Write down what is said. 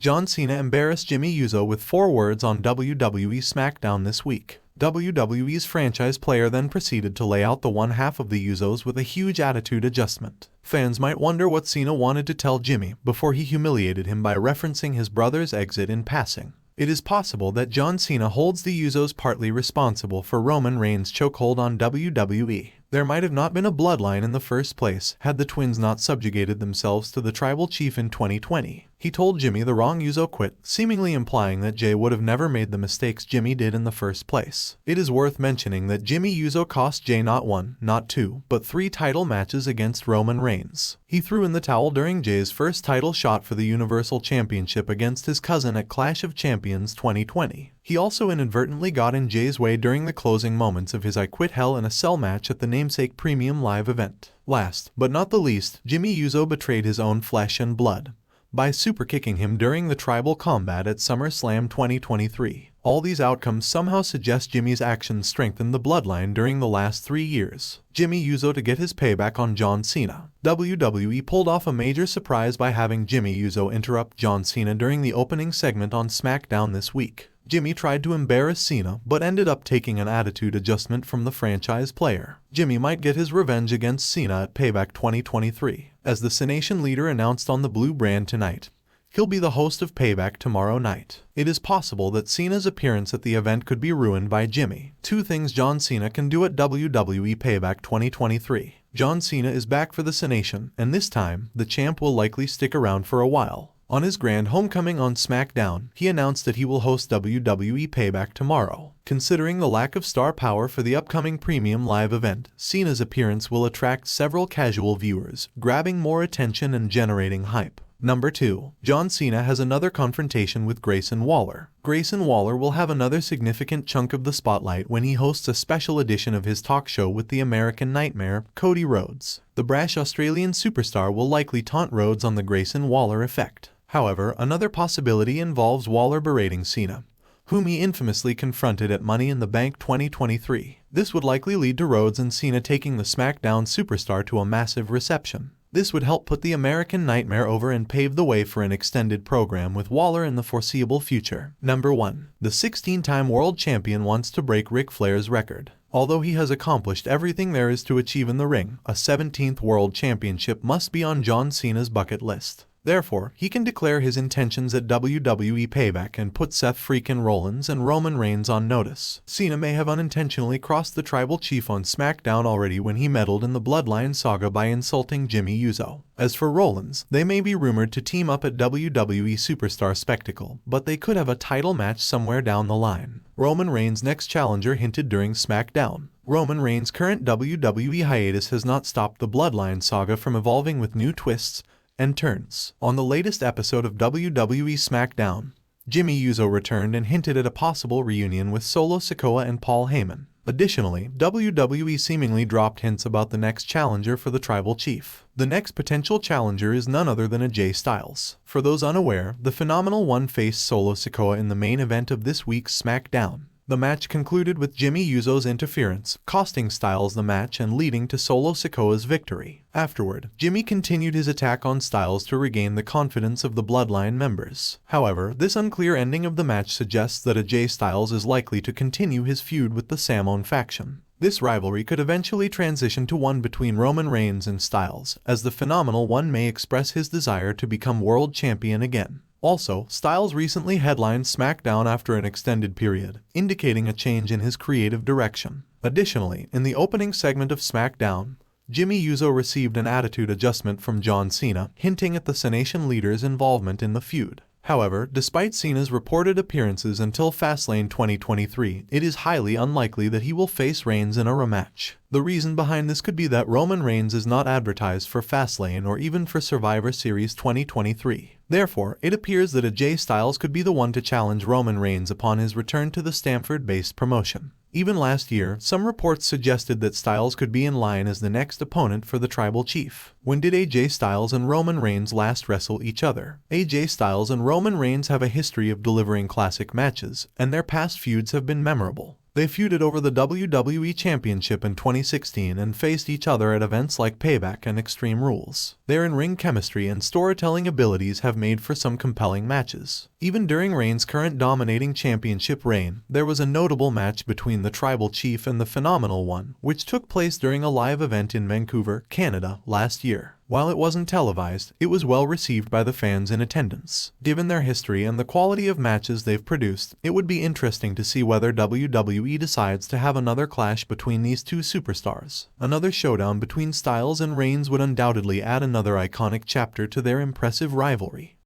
John Cena embarrassed Jimmy Uso with 4 words on WWE SmackDown this week. WWE's franchise player then proceeded to lay out the one half of the Usos with a huge attitude adjustment. Fans might wonder what Cena wanted to tell Jimmy before he humiliated him by referencing his brother's exit in passing. It is possible that John Cena holds the Usos partly responsible for Roman Reigns' chokehold on WWE. There might have not been a bloodline in the first place had the twins not subjugated themselves to the tribal chief in 2020. He told Jimmy the wrong Uso quit, seemingly implying that Jay would have never made the mistakes Jimmy did in the first place. It is worth mentioning that Jimmy Uso cost Jay not 1, not 2, but 3 title matches against Roman Reigns. He threw in the towel during Jay's first title shot for the Universal Championship against his cousin at Clash of Champions 2020. He also inadvertently got in Jay's way during the closing moments of his I Quit Hell in a Cell match at the namesake Premium Live event. Last, but not the least, Jimmy Uso betrayed his own flesh and blood by superkicking him during the tribal combat at SummerSlam 2023. All these outcomes somehow suggest Jimmy's actions strengthened the bloodline during the last 3 years. Jimmy Uso to get his payback on John Cena. WWE pulled off a major surprise by having Jimmy Uso interrupt John Cena during the opening segment on SmackDown this week. Jimmy tried to embarrass Cena, but ended up taking an attitude adjustment from the franchise player. Jimmy might get his revenge against Cena at Payback 2023. As the Cenation leader announced on the Blue brand tonight, he'll be the host of Payback tomorrow night. It is possible that Cena's appearance at the event could be ruined by Jimmy. 2 things John Cena can do at WWE Payback 2023. John Cena is back for the Cenation, and this time, the champ will likely stick around for a while. On his grand homecoming on SmackDown, he announced that he will host WWE Payback tomorrow. Considering the lack of star power for the upcoming Premium Live event, Cena's appearance will attract several casual viewers, grabbing more attention and generating hype. Number 2. John Cena has another confrontation with Grayson Waller. Grayson Waller will have another significant chunk of the spotlight when he hosts a special edition of his talk show with the American Nightmare, Cody Rhodes. The brash Australian superstar will likely taunt Rhodes on the Grayson Waller effect. However, another possibility involves Waller berating Cena, whom he infamously confronted at Money in the Bank 2023. This would likely lead to Rhodes and Cena taking the SmackDown superstar to a massive reception. This would help put the American Nightmare over and pave the way for an extended program with Waller in the foreseeable future. Number 1. The 16-time world champion wants to break Ric Flair's record. Although he has accomplished everything there is to achieve in the ring, a 17th world championship must be on John Cena's bucket list. Therefore, he can declare his intentions at WWE Payback and put Seth freakin' Rollins and Roman Reigns on notice. Cena may have unintentionally crossed the tribal chief on SmackDown already when he meddled in the Bloodline saga by insulting Jimmy Uso. As for Rollins, they may be rumored to team up at WWE Superstar Spectacle, but they could have a title match somewhere down the line. Roman Reigns' next challenger hinted during SmackDown. Roman Reigns' current WWE hiatus has not stopped the Bloodline saga from evolving with new twists and turns. On the latest episode of WWE SmackDown, Jimmy Uso returned and hinted at a possible reunion with Solo Sikoa and Paul Heyman. Additionally, WWE seemingly dropped hints about the next challenger for the tribal chief. The next potential challenger is none other than AJ Styles. For those unaware, the Phenomenal One faced Solo Sikoa in the main event of this week's SmackDown. The match concluded with Jimmy Uso's interference, costing Styles the match and leading to Solo Sikoa's victory. Afterward, Jimmy continued his attack on Styles to regain the confidence of the Bloodline members. However, this unclear ending of the match suggests that AJ Styles is likely to continue his feud with the Samoan faction. This rivalry could eventually transition to one between Roman Reigns and Styles, as the Phenomenal One may express his desire to become world champion again. Also, Styles recently headlined SmackDown after an extended period, indicating a change in his creative direction. Additionally, in the opening segment of SmackDown, Jimmy Uso received an attitude adjustment from John Cena, hinting at the Cenation leader's involvement in the feud. However, despite Cena's reported appearances until Fastlane 2023, it is highly unlikely that he will face Reigns in a rematch. The reason behind this could be that Roman Reigns is not advertised for Fastlane or even for Survivor Series 2023. Therefore, it appears that AJ Styles could be the one to challenge Roman Reigns upon his return to the Stamford-based promotion. Even last year, some reports suggested that Styles could be in line as the next opponent for the tribal chief. When did AJ Styles and Roman Reigns last wrestle each other? AJ Styles and Roman Reigns have a history of delivering classic matches, and their past feuds have been memorable. They feuded over the WWE Championship in 2016 and faced each other at events like Payback and Extreme Rules. Their in-ring chemistry and storytelling abilities have made for some compelling matches. Even during Reigns' current dominating championship reign, there was a notable match between the Tribal Chief and the Phenomenal One, which took place during a live event in Vancouver, Canada, last year. While it wasn't televised, it was well received by the fans in attendance. Given their history and the quality of matches they've produced, it would be interesting to see whether WWE decides to have another clash between these two superstars. Another showdown between Styles and Reigns would undoubtedly add another iconic chapter to their impressive rivalry.